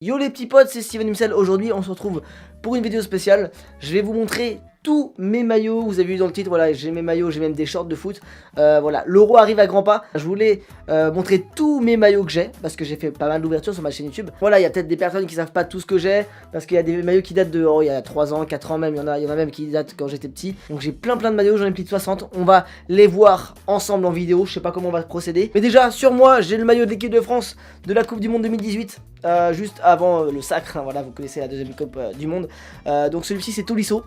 Yo les petits potes, c'est Steven Himsel. Aujourd'hui on se retrouve pour une vidéo spéciale. Je vais vous montrer tous mes maillots. Vous avez vu dans le titre, voilà, j'ai mes maillots, j'ai même des shorts de foot. Voilà, l'euro arrive à grands pas. Je voulais montrer tous mes maillots que j'ai, parce que j'ai fait pas mal d'ouvertures sur ma chaîne YouTube. Voilà, il y a peut-être des personnes qui savent pas tout ce que j'ai, parce qu'il y a des maillots qui datent de, il y a 3 ans, 4 ans même, il y en a même qui datent quand j'étais petit. Donc j'ai plein de maillots, j'en ai plus de 60. On va les voir ensemble en vidéo, je sais pas comment on va procéder. Mais déjà, sur moi, j'ai le maillot de l'équipe de France de la Coupe du Monde 2018. Juste avant le sacre, hein, voilà, vous connaissez la deuxième coupe du monde. Donc celui-ci c'est Tolisso,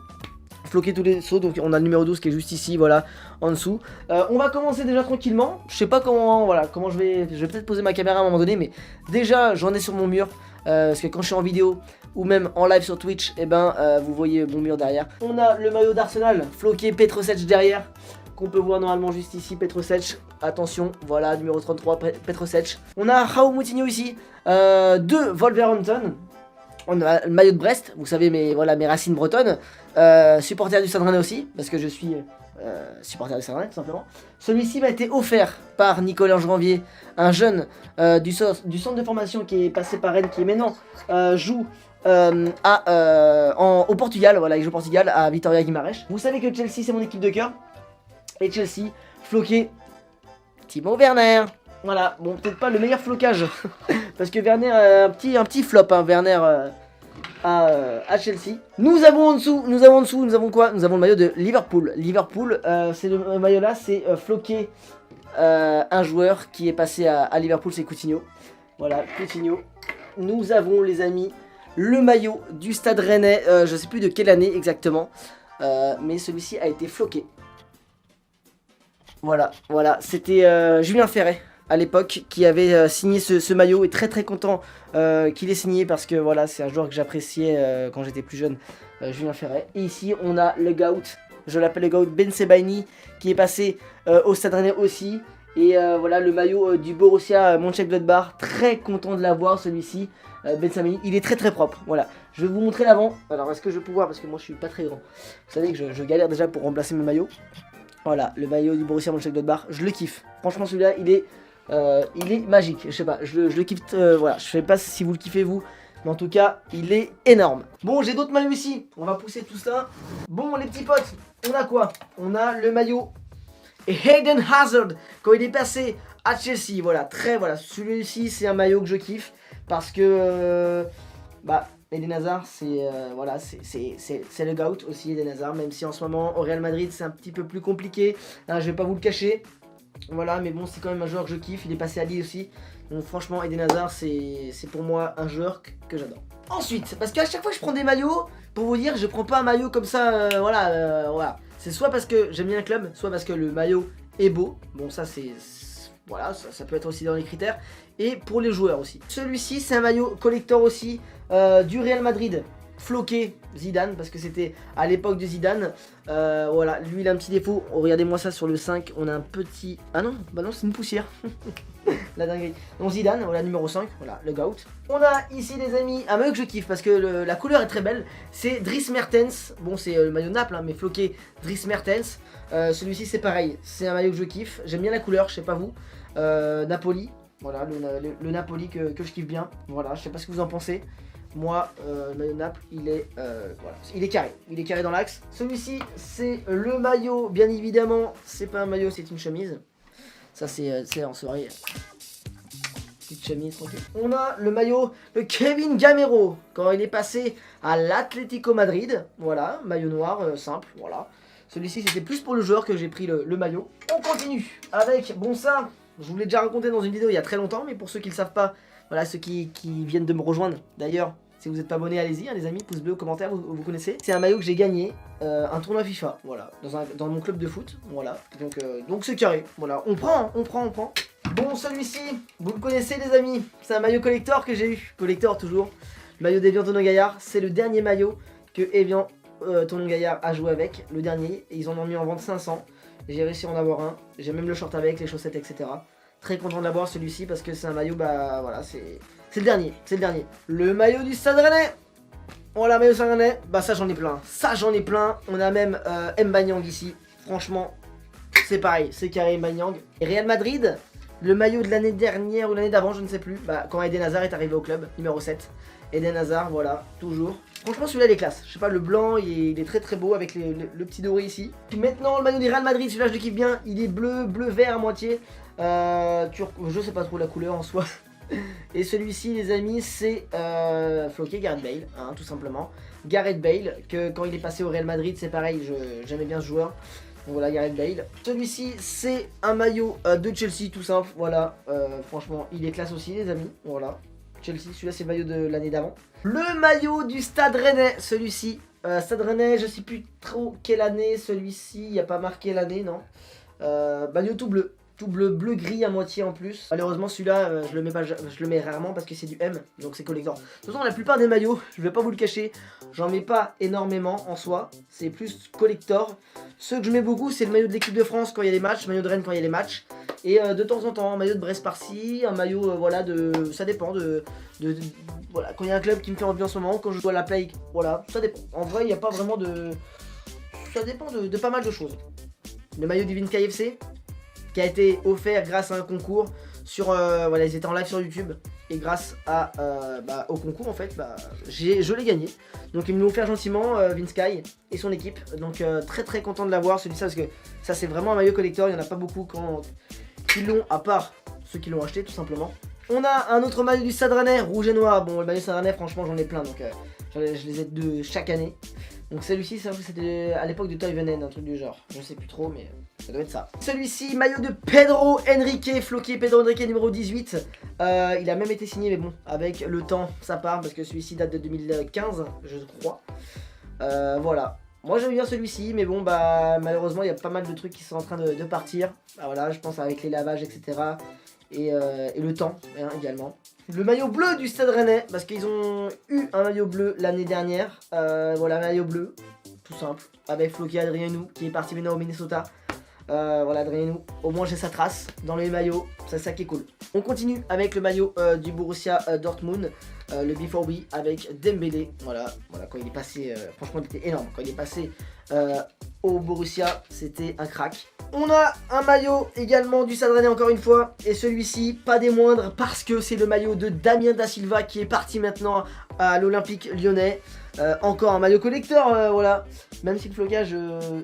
floqué Tolisso, donc on a le numéro 12 qui est juste ici, voilà, en dessous. On va commencer déjà tranquillement, je sais pas comment, voilà, comment je vais peut-être poser ma caméra à un moment donné, mais déjà j'en ai sur mon mur, parce que quand je suis en vidéo, ou même en live sur Twitch, et vous voyez mon mur derrière. On a le maillot d'Arsenal, floqué Petrovic derrière, qu'on peut voir normalement juste ici, Petrovic. Attention, voilà, numéro 33, Petrovic. On a Raoul Moutinho ici, de Wolverhampton. On a le maillot de Brest, vous savez, voilà, mes racines bretonnes. Supporter du Stade Rennais aussi, parce que je suis supporter du Stade Rennais, tout simplement. Celui-ci m'a été offert par Nicolas Janvier, un jeune du centre de formation qui est passé par Rennes, qui maintenant joue au Portugal. Voilà, il joue au Portugal, à Vitória Guimarães. Vous savez que Chelsea, c'est mon équipe de cœur. Et Chelsea, floqué Timo Werner. Voilà, bon, peut-être pas le meilleur flocage, parce que Werner, un petit flop, hein, Werner à Chelsea. Nous avons en dessous, nous avons quoi? Nous avons le maillot de Liverpool. Liverpool, c'est le maillot là, c'est floqué un joueur qui est passé à Liverpool, c'est Coutinho. Voilà, Coutinho. Nous avons, les amis, le maillot du Stade Rennais, je sais plus de quelle année exactement, mais celui-ci a été floqué. Voilà, c'était Julien Ferret à l'époque qui avait signé ce maillot, et très content qu'il ait signé, parce que voilà, c'est un joueur que j'appréciais quand j'étais plus jeune, Julien Ferret. Et ici on a le GOAT, je l'appelle le GOAT, Ben Sebaini, qui est passé au Stade Rennais aussi. Et voilà le maillot du Borussia Mönchengladbach, très content de l'avoir celui-ci, Ben Sebaini, il est très propre. Voilà, je vais vous montrer l'avant. Alors est-ce que je vais pouvoir, parce que moi je suis pas très grand, vous savez que je galère déjà pour remplacer mes maillots. Voilà, le maillot du Borussia Mönchengladbach, je le kiffe. Franchement, celui-là, il est magique. Je sais pas, je le kiffe. Voilà, je sais pas si vous le kiffez vous, mais en tout cas, il est énorme. Bon, j'ai d'autres maillots ici. On va pousser tout ça. Bon, les petits potes, on a quoi? On a le maillot et Eden Hazard quand il est passé à Chelsea. Voilà, voilà. Celui-ci, c'est un maillot que je kiffe parce que Eden Hazard, c'est voilà, c'est le GOAT aussi, Eden Hazard, même si en ce moment au Real Madrid c'est un petit peu plus compliqué, hein, je vais pas vous le cacher. Voilà, mais bon, c'est quand même un joueur que je kiffe, il est passé à Lille aussi. Donc franchement, Eden Hazard, c'est pour moi un joueur que j'adore. Ensuite, parce qu'à chaque fois que je prends des maillots, pour vous dire, je prends pas un maillot comme ça, voilà. C'est soit parce que j'aime bien un club, soit parce que le maillot est beau. Bon, ça c'est... Voilà, ça peut être aussi dans les critères. Et pour les joueurs aussi. Celui-ci, c'est un maillot collector aussi du Real Madrid. Floqué Zidane, parce que c'était à l'époque de Zidane. Voilà, lui il a un petit défaut. Oh, regardez-moi ça sur le 5. On a un petit... Ah non, bah non, c'est une poussière. La dinguerie. Donc Zidane, voilà, numéro 5. Voilà, le GOAT. On a ici, les amis, un maillot que je kiffe parce que la couleur est très belle. C'est Dries Mertens. Bon, c'est le maillot de Naples, hein, mais floqué Dries Mertens. Celui-ci, c'est pareil. C'est un maillot que je kiffe. J'aime bien la couleur, je sais pas vous. Napoli. Voilà, le Napoli que je kiffe bien. Voilà, je sais pas ce que vous en pensez. Moi, le maillot de Naples, voilà, il est carré dans l'axe. Celui-ci, c'est le maillot, bien évidemment. C'est pas un maillot, c'est une chemise. Ça, c'est en soirée. Petite chemise, tranquille. On a le maillot de Kevin Gamero quand il est passé à l'Atlético Madrid. Voilà, maillot noir, simple, voilà. Celui-ci, c'était plus pour le joueur que j'ai pris le maillot. On continue avec, bon ça, je vous l'ai déjà raconté dans une vidéo il y a très longtemps, mais pour ceux qui ne le savent pas, voilà, ceux qui viennent de me rejoindre, d'ailleurs, si vous n'êtes pas abonné, allez-y, hein, les amis, pouce bleu, commentaire, vous connaissez. C'est un maillot que j'ai gagné, un tournoi FIFA, voilà, dans mon club de foot, voilà. Donc c'est carré, voilà, on prend. Bon, celui-ci, vous le connaissez, les amis, c'est un maillot collector que j'ai eu, collector toujours. Le maillot d'Evian Tonon Gaillard, c'est le dernier maillot que Evian Tonon Gaillard a joué avec, le dernier, et ils en ont mis en vente 500. J'ai réussi à en avoir un, j'ai même le short avec, les chaussettes, etc. Très content de l'avoir celui-ci parce que c'est un maillot, voilà, c'est le dernier, Le maillot du Stade Rennais. Voilà, maillot du Stade Rennais, ça j'en ai plein, on a même Mbanyang ici, franchement, c'est pareil, c'est carré Mbanyang. Et Real Madrid, le maillot de l'année dernière ou l'année d'avant, je ne sais plus, quand Eden Hazard est arrivé au club, numéro 7. Eden Hazard, voilà, toujours. Franchement celui-là il est classe, je sais pas, le blanc il est très très beau avec le petit doré ici. Puis maintenant le maillot du Real Madrid, celui-là je le kiffe bien, il est bleu-vert à moitié. Je sais pas trop la couleur en soi. Et celui-ci les amis c'est floqué Gareth Bale, hein, tout simplement. Gareth Bale, que quand il est passé au Real Madrid c'est pareil, j'aimais bien ce joueur. Donc voilà Gareth Bale. Celui-ci c'est un maillot de Chelsea tout simple, voilà. Franchement il est classe aussi les amis, voilà. Chelsea, celui-là c'est le maillot de l'année d'avant. Le maillot du Stade Rennais, celui-ci. Stade Rennais, je sais plus trop quelle année celui-ci, il n'y a pas marqué l'année, non. Maillot tout bleu, bleu-gris à moitié en plus. Malheureusement celui-là, je le mets rarement parce que c'est du M, donc c'est collector. De toute façon la plupart des maillots, je vais pas vous le cacher, j'en mets pas énormément en soi, c'est plus collector. Ceux que je mets beaucoup c'est le maillot de l'équipe de France quand il y a les matchs, maillot de Rennes quand il y a les matchs. Et de temps en temps, un maillot de Brest par-ci, un maillot, voilà, ça dépend voilà, quand il y a un club qui me fait envie en ce moment, quand je joue à la play, voilà, ça dépend. En vrai, il n'y a pas vraiment ça dépend de pas mal de choses. Le maillot du Vinci FC, qui a été offert grâce à un concours sur, voilà, ils étaient en live sur YouTube. Et grâce au concours, en fait, je l'ai gagné. Donc ils me l'ont offert gentiment, Vince Kai et son équipe. Donc très très content de l'avoir, celui-ci, parce que ça c'est vraiment un maillot collector. Il n'y en a pas beaucoup qui l'ont, à part ceux qui l'ont acheté tout simplement. On a un autre maillot du Stade Rennais, rouge et noir. Bon, le maillot Stade Rennais, franchement, j'en ai plein, donc je les ai de chaque année. Donc celui-ci, c'était à l'époque de Toivonen, un truc du genre. Je sais plus trop, mais ça doit être ça. Celui-ci, maillot de Pedro Henrique, floqué Pedro Henrique numéro 18. Il a même été signé, mais bon, avec le temps, ça part, parce que celui-ci date de 2015, je crois. Voilà. Moi j'aime bien celui-ci, mais bon, malheureusement, il y a pas mal de trucs qui sont en train de partir. Voilà, je pense avec les lavages, etc. Et le temps, hein, également. Le maillot bleu du Stade Rennais, parce qu'ils ont eu un maillot bleu l'année dernière. Voilà, maillot bleu, tout simple, avec Floki Adrienou, qui est parti maintenant au Minnesota. Voilà, Adrienou, au moins j'ai sa trace dans les maillots, c'est ça qui est cool. On continue avec le maillot du Borussia Dortmund, le B4B avec Dembélé. Voilà, quand il est passé, franchement il était énorme. Quand il est passé au Borussia, c'était un crack. On a un maillot également du Stade Rennais encore une fois, et celui-ci, pas des moindres, parce que c'est le maillot de Damien Da Silva qui est parti maintenant à l'Olympique Lyonnais. Encore un maillot collector, voilà. Même si le flocage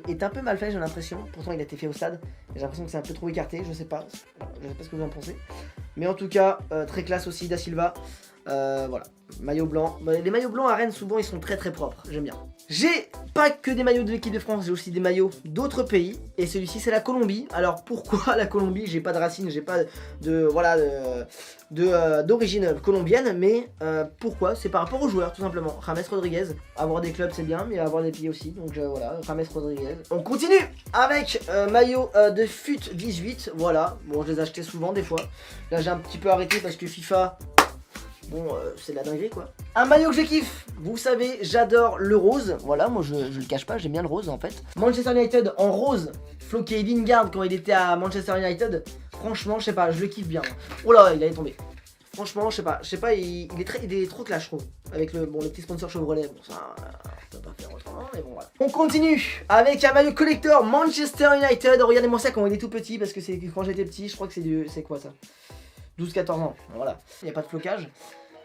est un peu mal fait, j'ai l'impression. Pourtant, il a été fait au stade. J'ai l'impression que c'est un peu trop écarté, je sais pas. Je sais pas ce que vous en pensez. Mais en tout cas, très classe aussi, Da Silva. Voilà, maillot blanc. Les maillots blancs à Rennes, souvent, ils sont très très propres. J'aime bien. J'ai pas que des maillots de l'équipe de France, j'ai aussi des maillots d'autres pays. Et celui-ci, c'est la Colombie. Alors, pourquoi la Colombie? J'ai pas de racines, j'ai pas d'origine colombienne. Mais pourquoi? C'est par rapport aux joueurs, tout simplement. James Rodriguez. Avoir des clubs, c'est bien, mais avoir des pays aussi. Donc voilà, James Rodriguez. On continue avec maillot de FUT 18. Voilà, bon, je les achetais souvent des fois. Là, j'ai un petit peu arrêté parce que FIFA... Bon, c'est de la dinguerie quoi. Un maillot que je kiffe, vous savez, j'adore le rose. Voilà, moi je le cache pas, j'aime bien le rose en fait. Manchester United en rose, floqué Lingard quand il était à Manchester United. Franchement, je sais pas, je le kiffe bien. Oh là, il allait tomber. Franchement, je sais pas, il est trop clash, je trouve. Avec le petit sponsor Chevrolet, bon ça, on peut pas faire autrement, mais bon voilà. On continue avec un maillot collector Manchester United. Regardez-moi ça quand il est tout petit, parce que c'est quand j'étais petit, je crois que c'est quoi ça, 12-14 ans, voilà. Il n'y a pas de flocage.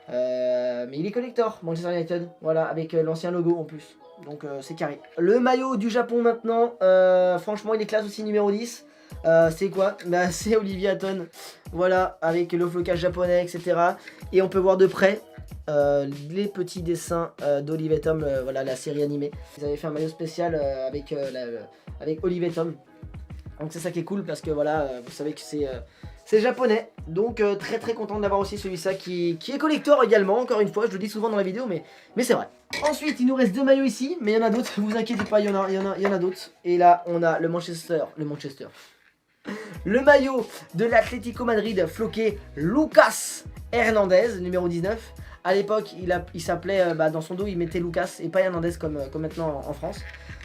Mais il est collector, Manchester United. Voilà, avec l'ancien logo en plus. Donc c'est carré. Le maillot du Japon maintenant. Franchement, il est classe aussi, numéro 10. C'est quoi? C'est Olivier Hatton. Voilà, avec le flocage japonais, etc. Et on peut voir de près les petits dessins d'Olivier Tom. Voilà, la série animée. Ils avaient fait un maillot spécial avec Olivier Tom. Donc c'est ça qui est cool, parce que voilà, vous savez que c'est japonais, donc très très content d'avoir aussi celui-ci qui est collector également, encore une fois, je le dis souvent dans la vidéo, mais c'est vrai. Ensuite, il nous reste deux maillots ici, mais il y en a d'autres, vous inquiétez pas, il y en a d'autres. Et là, on a le maillot de l'Atlético Madrid, floqué Lucas Hernandez, numéro 19. À l'époque, il s'appelait, dans son dos, il mettait Lucas et pas Hernandez comme maintenant en France.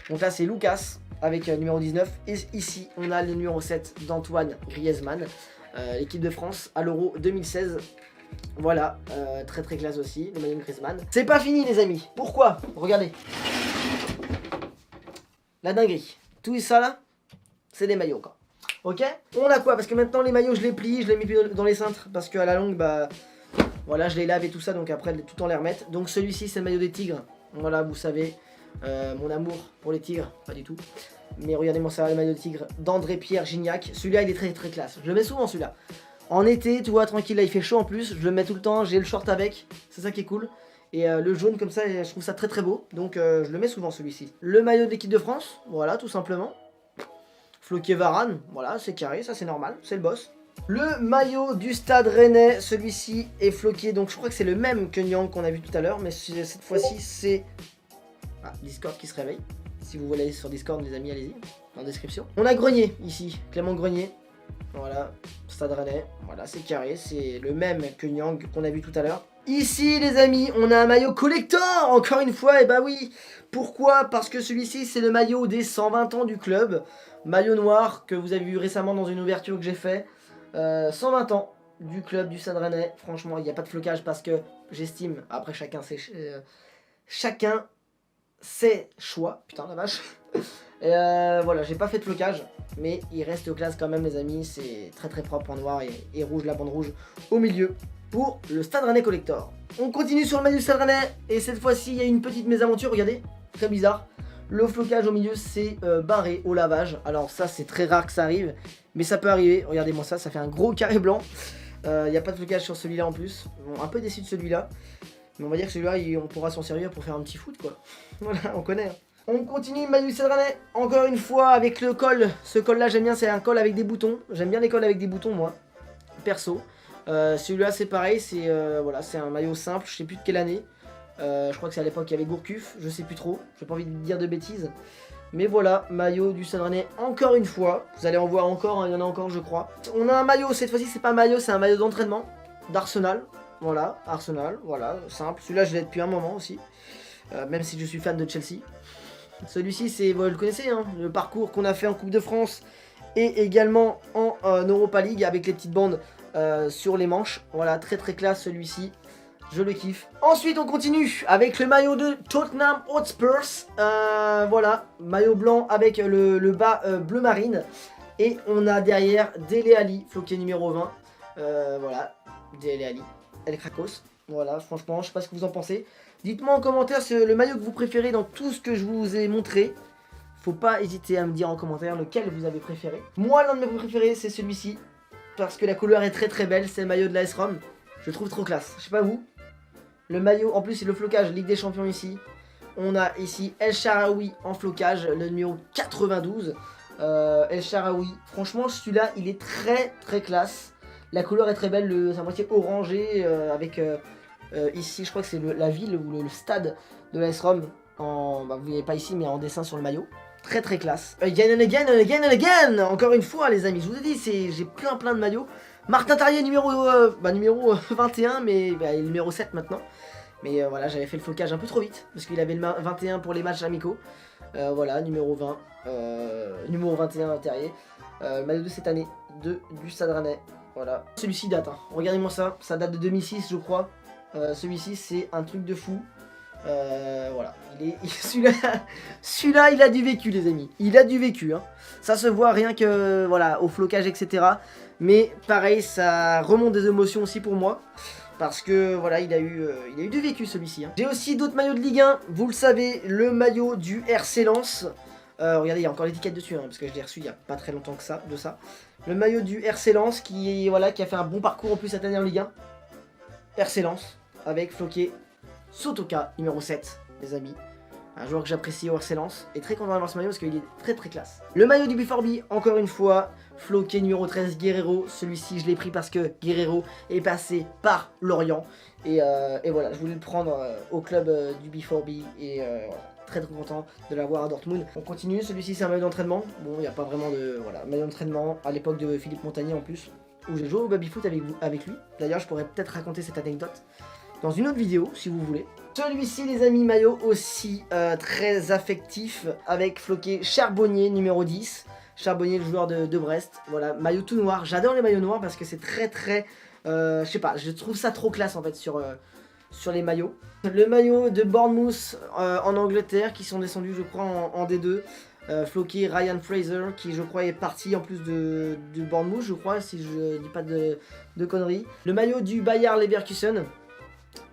Donc là, c'est Lucas avec numéro 19. Et ici, on a le numéro 7 d'Antoine Griezmann, l'équipe de France à l'Euro 2016. Voilà, très très classe aussi, le maillot de Griezmann. C'est pas fini les amis, pourquoi? Regardez. La dinguerie. Tout ça là, c'est des maillots quoi. Ok? On a quoi? Parce que maintenant les maillots je les plie, je les mets plus dans les cintres. Parce qu'à la longue, Voilà, je les lave et tout ça, donc après tout le temps les remettre. Donc celui-ci c'est le maillot des tigres. Voilà, vous savez, mon amour pour les tigres, pas du tout. Mais regardez-moi ça, le maillot de tigre d'André-Pierre Gignac. Celui-là il est très très classe, je le mets souvent celui-là. En été, tu vois, tranquille, là il fait chaud en plus, je le mets tout le temps, j'ai le short avec, c'est ça qui est cool. Et le jaune comme ça, je trouve ça très très beau, donc je le mets souvent celui-ci. Le maillot de l'équipe de France, voilà, tout simplement. Floqué Varane, voilà, c'est carré, ça c'est normal, c'est le boss. Le maillot du Stade Rennais, celui-ci est floqué, donc je crois que c'est le même que Nyang qu'on a vu tout à l'heure, mais cette fois-ci c'est... Ah, Discord qui se réveille. Si vous voulez aller sur Discord, les amis, allez-y, en description. On a Grenier, ici, Clément Grenier. Voilà, Stade Rennais, voilà, c'est carré, c'est le même que Nyang qu'on a vu tout à l'heure. Ici, les amis, on a un maillot collector, encore une fois, et bah oui. Pourquoi? Parce que celui-ci, c'est le maillot des 120 ans du club. Maillot noir que vous avez vu récemment dans une ouverture que j'ai fait. 120 ans du club du Stade Rennais. Franchement, il n'y a pas de flocage parce que j'estime, après chacun ses choix. Putain, la vache. Et voilà, j'ai pas fait de flocage, mais il reste classe quand même, les amis. C'est très très propre en noir et rouge, la bande rouge au milieu pour le Stade Rennais Collector. On continue sur le maillot du Stade Rennais et cette fois-ci, il y a une petite mésaventure. Regardez, très bizarre. Le flocage au milieu, c'est barré au lavage. Alors ça, c'est très rare que ça arrive, mais ça peut arriver. Regardez-moi ça, ça fait un gros carré blanc. Il n'y a pas de flocage sur celui-là en plus. Bon, un peu déçu de celui-là. Mais on va dire que celui-là, on pourra s'en servir pour faire un petit foot, quoi. Voilà, on connaît. Hein. On continue, maillot du Stade Rennais. Encore une fois, avec le col. Ce col-là, j'aime bien, c'est un col avec des boutons. J'aime bien les cols avec des boutons, moi. Perso. Celui-là, c'est pareil. C'est voilà, c'est un maillot simple. Je sais plus de quelle année. Je crois que c'est à l'époque qu'il y avait Gourcuff, je sais plus trop, j'ai pas envie de dire de bêtises. Mais voilà, maillot du Stade Rennais encore une fois, vous allez en voir encore, hein, il y en a encore je crois. On a un maillot, cette fois-ci c'est pas un maillot, c'est un maillot d'entraînement d'Arsenal. Voilà, Arsenal, voilà, simple. Celui-là je l'ai depuis un moment aussi, même si je suis fan de Chelsea. Celui-ci c'est, vous le connaissez, hein, le parcours qu'on a fait en Coupe de France et également en Europa League avec les petites bandes sur les manches. Voilà, très très classe celui-ci. Je le kiffe. Ensuite, on continue avec le maillot de Tottenham Hotspur. Voilà, maillot blanc avec le bas bleu marine. Et on a derrière Dele Alli, floqué numéro 20. Voilà, Dele Alli, El Krakos. Voilà, franchement, je sais pas ce que vous en pensez. Dites-moi en commentaire le maillot que vous préférez dans tout ce que je vous ai montré. Faut pas hésiter à me dire en commentaire lequel vous avez préféré. Moi, l'un de mes préférés, c'est celui-ci. Parce que la couleur est très très belle. C'est le maillot de l'AS Rome. Je le trouve trop classe. Je sais pas vous. Le maillot, en plus c'est le flocage Ligue des Champions ici. On a ici El Shaarawy en flocage, le numéro 92. El Shaarawy, franchement celui-là il est très très classe. La couleur est très belle, c'est à moitié orangé avec ici je crois que c'est la ville ou le stade de l'AS Rome. Bah, vous ne voyez pas ici mais en dessin sur le maillot. Très très classe. Again and again and again and again. Encore une fois les amis, je vous ai dit, j'ai plein de maillots. Martin Tarrier numéro 21 mais il est numéro 7 maintenant. Mais voilà, j'avais fait le flocage un peu trop vite parce qu'il avait le 21 pour les matchs amicaux. Voilà, numéro 20, numéro 21 Tarrier. Maillot de cette année du Stade Rennais. Voilà. Celui-ci date, hein. Regardez-moi ça, ça date de 2006 je crois. Celui-ci c'est un truc de fou. Voilà, celui-là il a du vécu les amis, il a du vécu hein. Ça se voit rien que voilà au flocage etc. Mais pareil ça remonte des émotions aussi pour moi. Parce que voilà il a eu du vécu celui-ci hein. J'ai aussi d'autres maillots de Ligue 1, vous le savez, le maillot du RC Lens. Regardez il y a encore l'étiquette dessus hein, parce que je l'ai reçu il y a pas très longtemps que ça, Le maillot du RC Lens qui a fait un bon parcours en plus cette année en Ligue 1. RC Lens avec floqué Sotoka, numéro 7, les amis. Un joueur que j'apprécie au RC Lens. Et très content d'avoir ce maillot parce qu'il est très très classe. Le maillot du BFORB, encore une fois, floqué numéro 13, Guerrero. Celui-ci, je l'ai pris parce que Guerrero est passé par Lorient. Et voilà, je voulais le prendre au club du BFORB. Et voilà, très content de l'avoir à Dortmund. On continue, celui-ci c'est un maillot d'entraînement. Bon, il n'y a pas vraiment de... Voilà, maillot d'entraînement à l'époque de Philippe Montagnier en plus. Où j'ai joué au baby-foot avec lui. D'ailleurs, je pourrais peut-être raconter cette anecdote dans une autre vidéo si vous voulez. Celui-ci les amis, maillot aussi très affectif avec floqué Charbonnier numéro 10. Charbonnier le joueur de Brest. Voilà, maillot tout noir. J'adore les maillots noirs parce que c'est très je sais pas, je trouve ça trop classe en fait sur les maillots. Le maillot de Bournemouth en Angleterre qui sont descendus je crois en D2. Floqué Ryan Fraser, qui je crois est parti en plus du Bournemouth, je crois, si je dis pas de conneries. Le maillot du Bayer Leverkusen,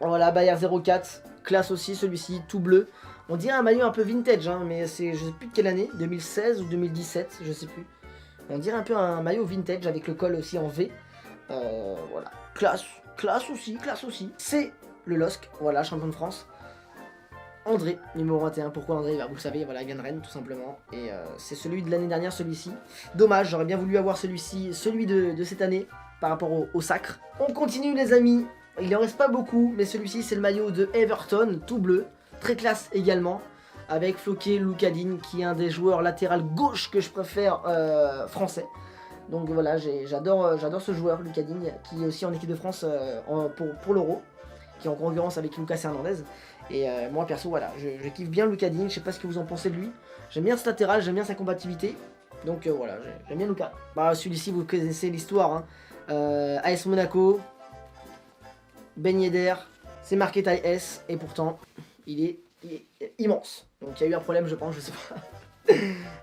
voilà, Bayer 04, classe aussi celui-ci, tout bleu. On dirait un maillot un peu vintage, hein, mais c'est, je sais plus de quelle année, 2016 ou 2017, je sais plus. On dirait un peu un maillot vintage avec le col aussi en V. Voilà, classe aussi. C'est le LOSC, voilà, champion de France. André, numéro 21, pourquoi André? Bah, vous le savez, voilà, gagne Rennes tout simplement. Et c'est celui de l'année dernière, celui-ci. Dommage, j'aurais bien voulu avoir celui-ci, celui de cette année, par rapport au sacre. On continue les amis, il en reste pas beaucoup, mais celui-ci c'est le maillot de Everton, tout bleu. Très classe également, avec Floqué Lucadine, qui est un des joueurs latéral gauche que je préfère français. Donc voilà, j'adore ce joueur, Lucadine, qui est aussi en équipe de France pour l'Euro, qui est en concurrence avec Lucas Hernandez. Et moi perso, voilà, je kiffe bien Lucadine, je sais pas ce que vous en pensez de lui. J'aime bien ce latéral, j'aime bien sa combativité. Donc voilà, j'aime bien Lucas. Bah celui-ci, vous connaissez l'histoire, hein. AS Monaco, Ben Yedder, c'est marqué taille S, et pourtant, il est immense. Donc il y a eu un problème, je pense, je sais pas.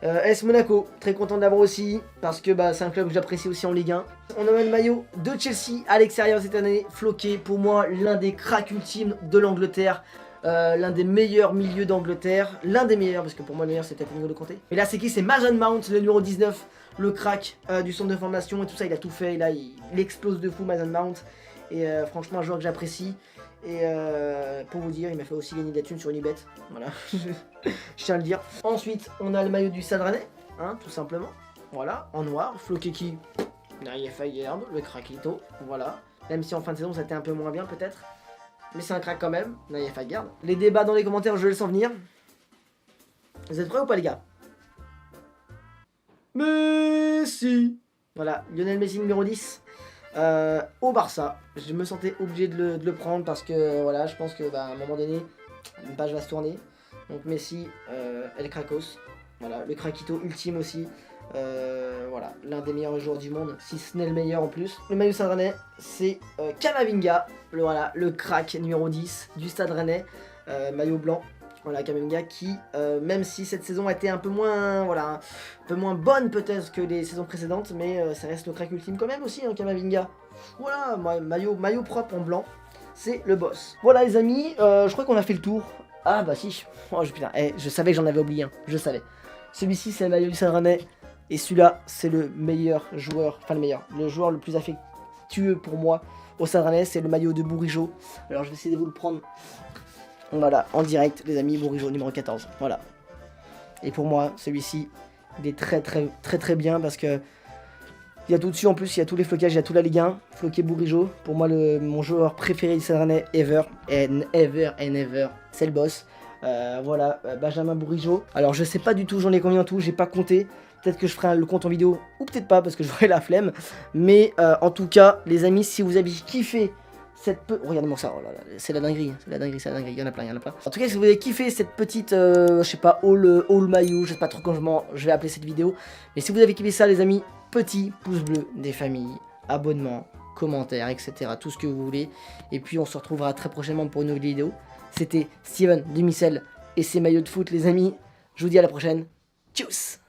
AS Monaco, très content de l'avoir aussi, parce que bah, c'est un club que j'apprécie aussi en Ligue 1. On a le maillot de Chelsea à l'extérieur cette année, Floqué, pour moi l'un des cracks ultimes de l'Angleterre, l'un des meilleurs milieux d'Angleterre, l'un des meilleurs, parce que pour moi le meilleur c'était pour de Conte. Et là c'est qui? C'est Mason Mount, le numéro 19, le crack du centre de formation et tout ça, il a tout fait, là il explose de fou Mason Mount, et franchement un joueur que j'apprécie. Et pour vous dire, il m'a fait aussi gagner de la thune sur Unibet, voilà, je tiens à le dire. Ensuite, on a le maillot du Stade Rennais, hein, tout simplement, voilà, en noir, Floqué qui, Naïef Aguerd, le craquito, voilà. Même si en fin de saison, ça a été un peu moins bien peut-être, mais c'est un crack quand même, Naïef Aguerd. Les débats dans les commentaires, je laisse en venir. Vous êtes prêts ou pas les gars? Messi. Voilà, Lionel Messi numéro 10. Au Barça, je me sentais obligé de le prendre parce que voilà, je pense que bah, à un moment donné, une page va se tourner. Donc Messi, El Cracos, voilà, le craquito ultime aussi. Voilà, l'un des meilleurs joueurs du monde, si ce n'est le meilleur en plus. Le maillot Stade Rennais, c'est Camavinga, voilà, le crack numéro 10 du Stade Rennais, maillot blanc. Voilà, Camavinga qui, même si cette saison a été un peu moins, voilà, un peu moins bonne peut-être que les saisons précédentes, mais ça reste le crack ultime quand même aussi, hein, Camavinga. Voilà, maillot propre en blanc, c'est le boss. Voilà les amis, je crois qu'on a fait le tour. Ah bah si, oh, putain, je savais que j'en avais oublié un, je savais. Celui-ci c'est le maillot du Stade Rennais, et celui-là c'est le meilleur joueur, enfin le joueur le plus affectueux pour moi au Stade Rennais, c'est le maillot de Bourigeaud. Alors je vais essayer de vous le prendre. Voilà, en direct, les amis, Bourigeaud numéro 14. Voilà. Et pour moi, celui-ci, il est très bien parce que il y a tout dessus en plus, il y a tous les flocages, il y a toute la Ligue 1. Floqué Bourigeaud, pour moi, mon joueur préféré du Stade Rennais, ever. C'est le boss. Voilà, Benjamin Bourigeaud. Alors, je sais pas du tout, j'en ai combien en tout, j'ai pas compté. Peut-être que je ferai le compte en vidéo, ou peut-être pas, parce que j'aurai la flemme. Mais en tout cas, les amis, si vous avez kiffé regardez-moi ça, oh là là, c'est la dinguerie, il y en a plein, En tout cas, si vous avez kiffé cette petite, je sais pas, haul maillot, je sais pas trop comment je vais appeler cette vidéo, mais si vous avez kiffé ça les amis, petit pouce bleu des familles, abonnement, commentaires, etc., tout ce que vous voulez, et puis on se retrouvera très prochainement pour une nouvelle vidéo. C'était Steven de Micel et ses maillots de foot les amis, je vous dis à la prochaine, tchuss.